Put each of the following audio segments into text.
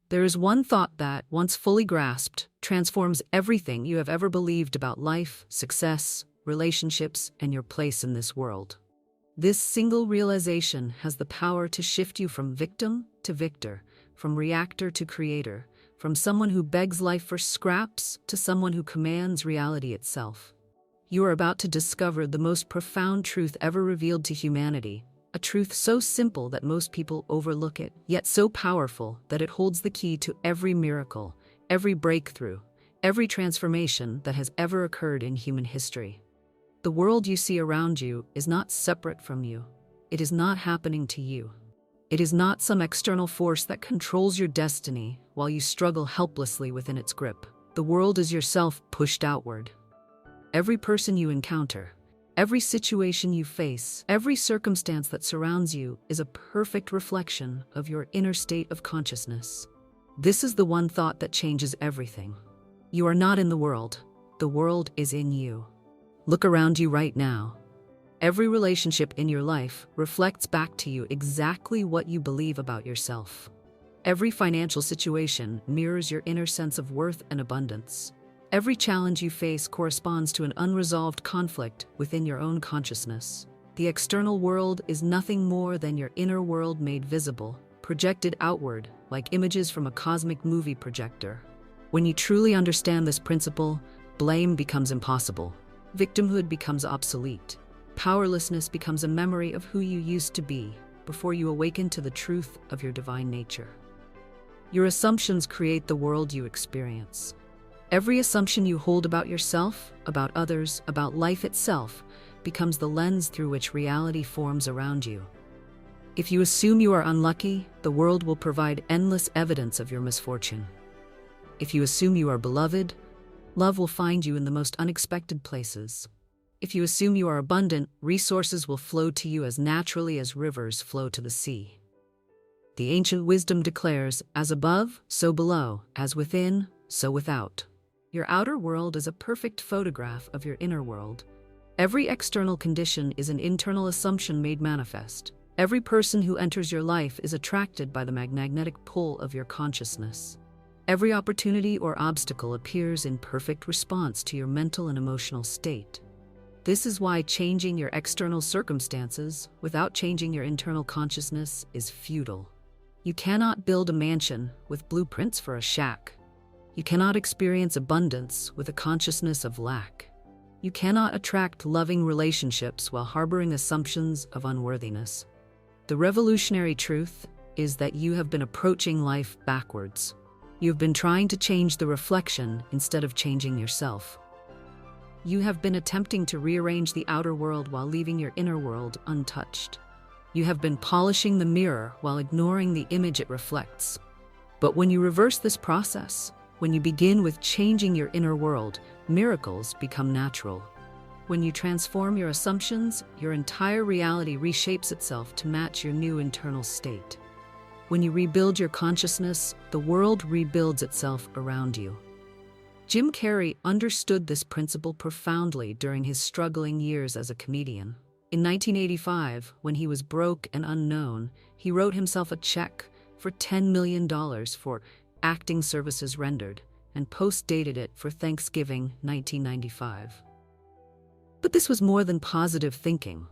There is one thought that, once fully grasped, transforms everything you have ever believed about life, success, relationships, and your place in this world. This single realization has the power to shift you from victim to victor, from reactor to creator, from someone who begs life for scraps to someone who commands reality itself. You are about to discover the most profound truth ever revealed to humanity, a truth so simple that most people overlook it, yet so powerful that it holds the key to every miracle, every breakthrough, every transformation that has ever occurred in human history. The world you see around you is not separate from you. It is not happening to you. It is not some external force that controls your destiny while you struggle helplessly within its grip. The world is yourself pushed outward. Every person you encounter, every situation you face, every circumstance that surrounds you is a perfect reflection of your inner state of consciousness. This is the one thought that changes everything. You are not in the world is in you. Look around you right now. Every relationship in your life reflects back to you exactly what you believe about yourself. Every financial situation mirrors your inner sense of worth and abundance. Every challenge you face corresponds to an unresolved conflict within your own consciousness. The external world is nothing more than your inner world made visible, projected outward like images from a cosmic movie projector. When you truly understand this principle, blame becomes impossible. Victimhood becomes obsolete. Powerlessness becomes a memory of who you used to be before you awaken to the truth of your divine nature. Your assumptions create the world you experience. Every assumption you hold about yourself, about others, about life itself, becomes the lens through which reality forms around you. If you assume you are unlucky, the world will provide endless evidence of your misfortune. If you assume you are beloved, love will find you in the most unexpected places. If you assume you are abundant, resources will flow to you as naturally as rivers flow to the sea. The ancient wisdom declares, as above, so below, as within, so without. Your outer world is a perfect photograph of your inner world. Every external condition is an internal assumption made manifest. Every person who enters your life is attracted by the magnetic pull of your consciousness. Every opportunity or obstacle appears in perfect response to your mental and emotional state. This is why changing your external circumstances without changing your internal consciousness is futile. You cannot build a mansion with blueprints for a shack. You cannot experience abundance with a consciousness of lack. You cannot attract loving relationships while harboring assumptions of unworthiness. The revolutionary truth is that you have been approaching life backwards. You have been trying to change the reflection instead of changing yourself. You have been attempting to rearrange the outer world while leaving your inner world untouched. You have been polishing the mirror while ignoring the image it reflects. But when you reverse this process, when you begin with changing your inner world, miracles become natural. When you transform your assumptions, your entire reality reshapes itself to match your new internal state. When you rebuild your consciousness, the world rebuilds itself around you. Jim Carrey understood this principle profoundly during his struggling years as a comedian. In 1985, when he was broke and unknown, he wrote himself a check for $10 million for acting services rendered and post-dated it for Thanksgiving 1995. But this was more than positive thinking.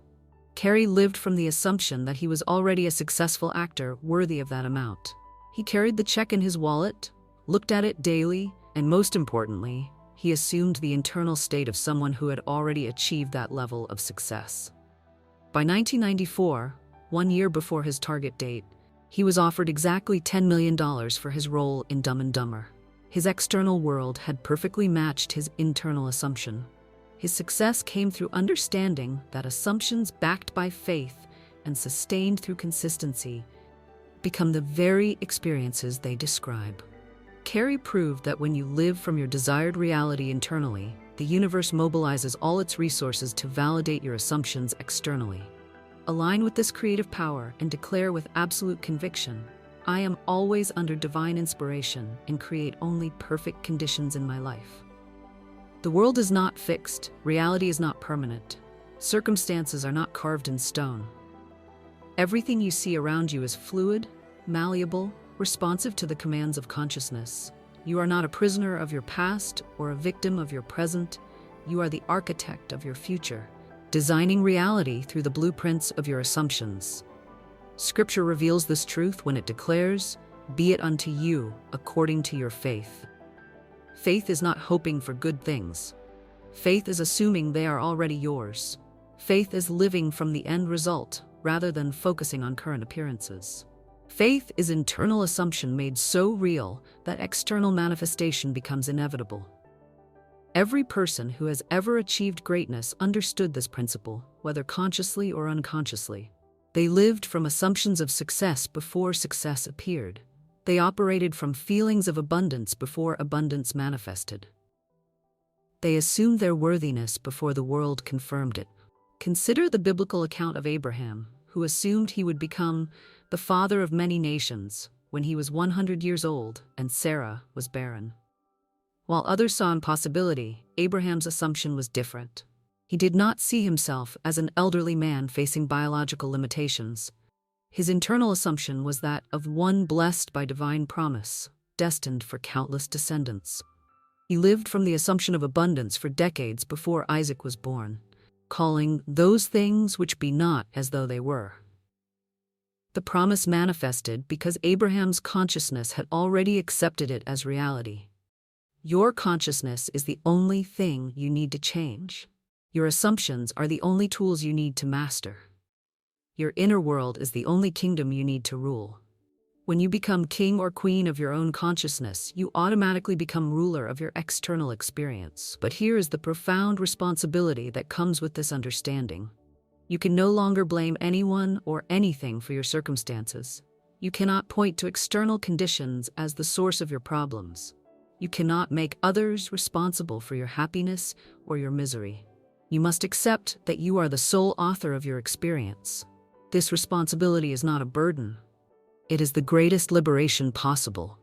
Carrey lived from the assumption that he was already a successful actor worthy of that amount. He carried the check in his wallet, looked at it daily, and most importantly, he assumed the internal state of someone who had already achieved that level of success. By 1994, 1 year before his target date, he was offered exactly $10 million for his role in Dumb and Dumber. His external world had perfectly matched his internal assumption. His success came through understanding that assumptions backed by faith and sustained through consistency become the very experiences they describe. Carrey proved that when you live from your desired reality internally, the universe mobilizes all its resources to validate your assumptions externally. Align with this creative power and declare with absolute conviction, I am always under divine inspiration and create only perfect conditions in my life. The world is not fixed, reality is not permanent, circumstances are not carved in stone. Everything you see around you is fluid, malleable, responsive to the commands of consciousness. You are not a prisoner of your past or a victim of your present. You are the architect of your future, designing reality through the blueprints of your assumptions. Scripture reveals this truth when it declares, "Be it unto you according to your faith." Faith is not hoping for good things. Faith is assuming they are already yours. Faith is living from the end result rather than focusing on current appearances. Faith is internal assumption made so real that external manifestation becomes inevitable. Every person who has ever achieved greatness understood this principle, whether consciously or unconsciously. They lived from assumptions of success before success appeared. They operated from feelings of abundance before abundance manifested. They assumed their worthiness before the world confirmed it. Consider the biblical account of Abraham, who assumed he would become the father of many nations when he was 100 years old and Sarah was barren. While others saw impossibility, Abraham's assumption was different. He did not see himself as an elderly man facing biological limitations. His internal assumption was that of one blessed by divine promise, destined for countless descendants. He lived from the assumption of abundance for decades before Isaac was born, calling those things which be not as though they were. The promise manifested because Abraham's consciousness had already accepted it as reality. Your consciousness is the only thing you need to change. Your assumptions are the only tools you need to master. Your inner world is the only kingdom you need to rule. When you become king or queen of your own consciousness, you automatically become ruler of your external experience. But here is the profound responsibility that comes with this understanding. You can no longer blame anyone or anything for your circumstances. You cannot point to external conditions as the source of your problems. You cannot make others responsible for your happiness or your misery. You must accept that you are the sole author of your experience. This responsibility is not a burden. It is the greatest liberation possible.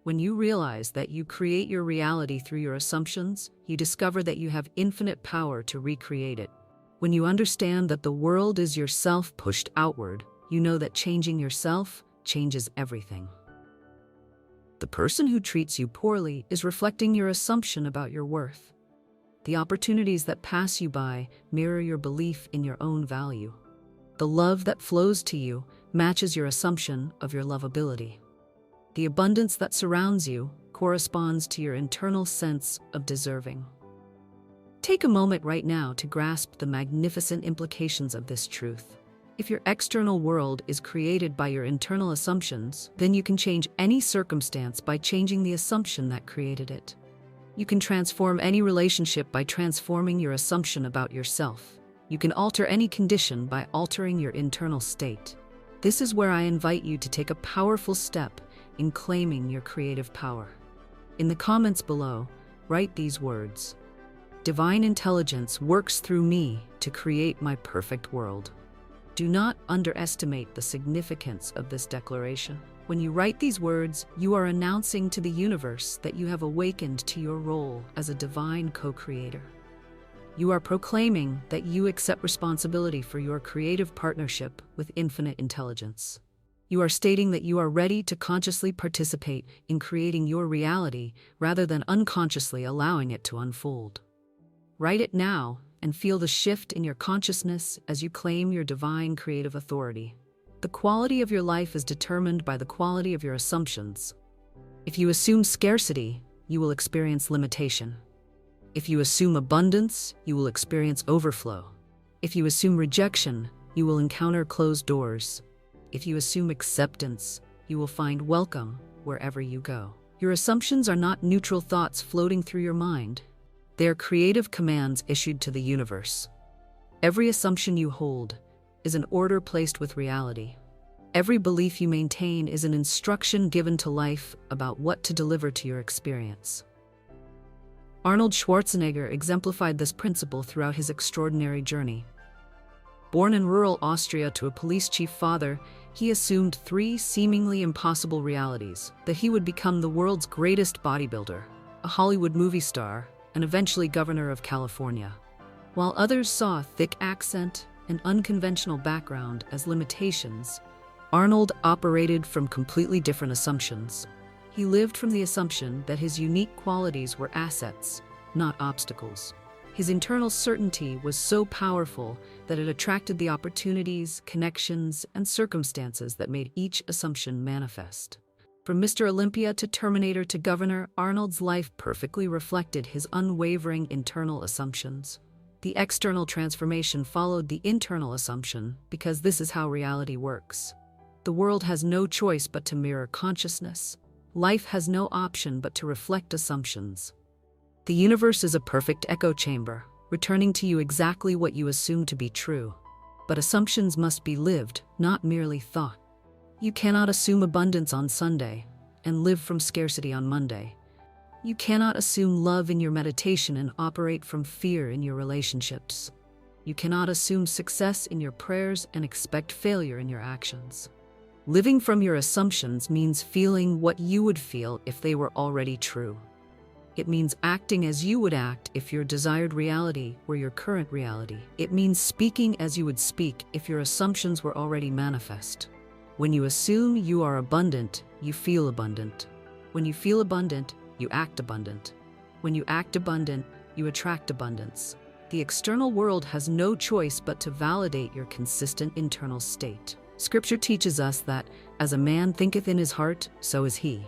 When you realize that you create your reality through your assumptions, you discover that you have infinite power to recreate it. When you understand that the world is yourself pushed outward, you know that changing yourself changes everything. The person who treats you poorly is reflecting your assumption about your worth. The opportunities that pass you by mirror your belief in your own value. The love that flows to you matches your assumption of your lovability. The abundance that surrounds you corresponds to your internal sense of deserving. Take a moment right now to grasp the magnificent implications of this truth. If your external world is created by your internal assumptions, then you can change any circumstance by changing the assumption that created it. You can transform any relationship by transforming your assumption about yourself. You can alter any condition by altering your internal state. This is where I invite you to take a powerful step in claiming your creative power. In the comments below, write these words: "Divine intelligence works through me to create my perfect world." Do not underestimate the significance of this declaration. When you write these words, you are announcing to the universe that you have awakened to your role as a divine co-creator. You are proclaiming that you accept responsibility for your creative partnership with infinite intelligence. You are stating that you are ready to consciously participate in creating your reality rather than unconsciously allowing it to unfold. Write it now and feel the shift in your consciousness as you claim your divine creative authority. The quality of your life is determined by the quality of your assumptions. If you assume scarcity, you will experience limitation. If you assume abundance, you will experience overflow. If you assume rejection, you will encounter closed doors. If you assume acceptance, you will find welcome wherever you go. Your assumptions are not neutral thoughts floating through your mind. They are creative commands issued to the universe. Every assumption you hold is an order placed with reality. Every belief you maintain is an instruction given to life about what to deliver to your experience. Arnold Schwarzenegger exemplified this principle throughout his extraordinary journey. Born in rural Austria to a police chief father, he assumed three seemingly impossible realities: that he would become the world's greatest bodybuilder, a Hollywood movie star, and eventually governor of California. While others saw a thick accent and unconventional background as limitations, Arnold operated from completely different assumptions. He lived from the assumption that his unique qualities were assets, not obstacles. His internal certainty was so powerful that it attracted the opportunities, connections, and circumstances that made each assumption manifest. From Mr. Olympia to Terminator to Governor, Arnold's life perfectly reflected his unwavering internal assumptions. The external transformation followed the internal assumption because this is how reality works. The world has no choice but to mirror consciousness. Life has no option but to reflect assumptions. The universe is a perfect echo chamber, returning to you exactly what you assume to be true. But assumptions must be lived, not merely thought. You cannot assume abundance on Sunday and live from scarcity on Monday. You cannot assume love in your meditation and operate from fear in your relationships. You cannot assume success in your prayers and expect failure in your actions. Living from your assumptions means feeling what you would feel if they were already true. It means acting as you would act if your desired reality were your current reality. It means speaking as you would speak if your assumptions were already manifest. When you assume you are abundant, you feel abundant. When you feel abundant, you act abundant. When you act abundant, you attract abundance. The external world has no choice but to validate your consistent internal state. Scripture teaches us that, as a man thinketh in his heart, so is he.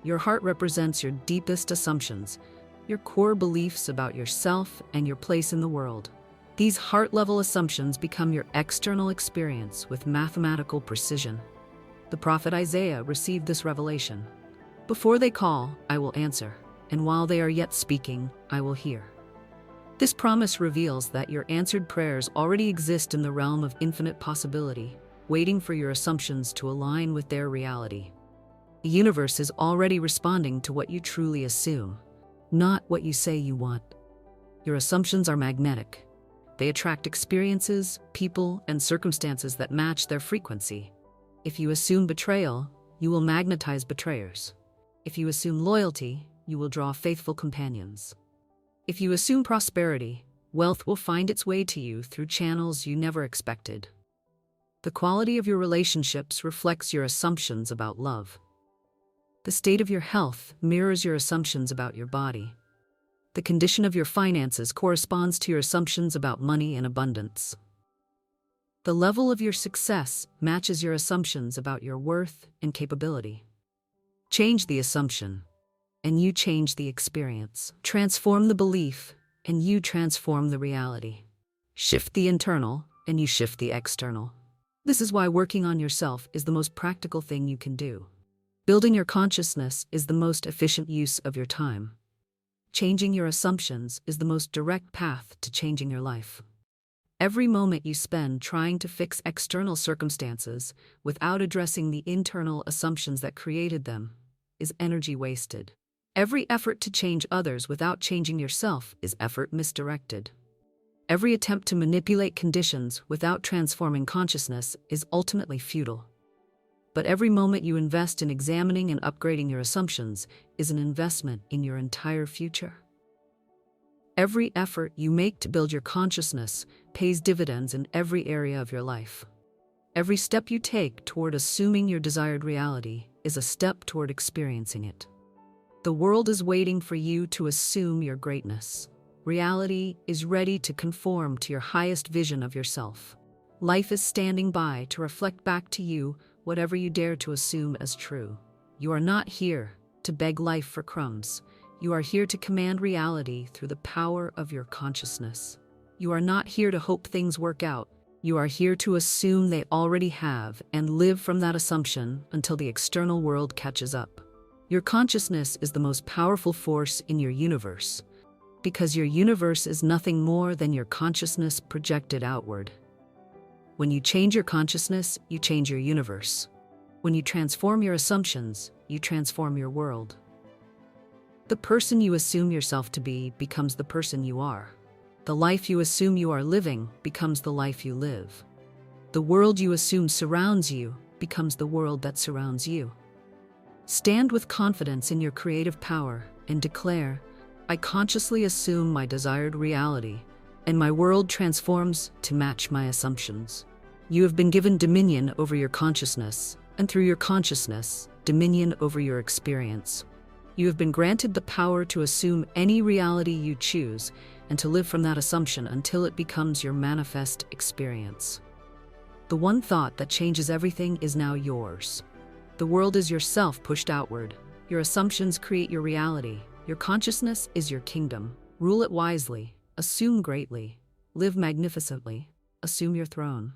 Your heart represents your deepest assumptions, your core beliefs about yourself and your place in the world. These heart-level assumptions become your external experience with mathematical precision. The prophet Isaiah received this revelation. Before they call, I will answer, and while they are yet speaking, I will hear. This promise reveals that your answered prayers already exist in the realm of infinite possibility, waiting for your assumptions to align with their reality. The universe is already responding to what you truly assume, not what you say you want. Your assumptions are magnetic. They attract experiences, people, and circumstances that match their frequency. If you assume betrayal, you will magnetize betrayers. If you assume loyalty, you will draw faithful companions. If you assume prosperity, wealth will find its way to you through channels you never expected. The quality of your relationships reflects your assumptions about love. The state of your health mirrors your assumptions about your body. The condition of your finances corresponds to your assumptions about money and abundance. The level of your success matches your assumptions about your worth and capability. Change the assumption, and you change the experience. Transform the belief, and you transform the reality. Shift the internal, and you shift the external. This is why working on yourself is the most practical thing you can do. Building your consciousness is the most efficient use of your time. Changing your assumptions is the most direct path to changing your life. Every moment you spend trying to fix external circumstances without addressing the internal assumptions that created them is energy wasted. Every effort to change others without changing yourself is effort misdirected. Every attempt to manipulate conditions without transforming consciousness is ultimately futile. But every moment you invest in examining and upgrading your assumptions is an investment in your entire future. Every effort you make to build your consciousness pays dividends in every area of your life. Every step you take toward assuming your desired reality is a step toward experiencing it. The world is waiting for you to assume your greatness. Reality is ready to conform to your highest vision of yourself. Life is standing by to reflect back to you whatever you dare to assume as true. You are not here to beg life for crumbs. You are here to command reality through the power of your consciousness. You are not here to hope things work out. You are here to assume they already have and live from that assumption until the external world catches up. Your consciousness is the most powerful force in your universe, because your universe is nothing more than your consciousness projected outward. When you change your consciousness, you change your universe. When you transform your assumptions, you transform your world. The person you assume yourself to be becomes the person you are. The life you assume you are living becomes the life you live. The world you assume surrounds you becomes the world that surrounds you. Stand with confidence in your creative power and declare, I consciously assume my desired reality, and my world transforms to match my assumptions. You have been given dominion over your consciousness, and through your consciousness, dominion over your experience. You have been granted the power to assume any reality you choose and to live from that assumption until it becomes your manifest experience. The one thought that changes everything is now yours. The world is yourself pushed outward. Your assumptions create your reality. Your consciousness is your kingdom. Rule it wisely. Assume greatly. Live magnificently. Assume your throne.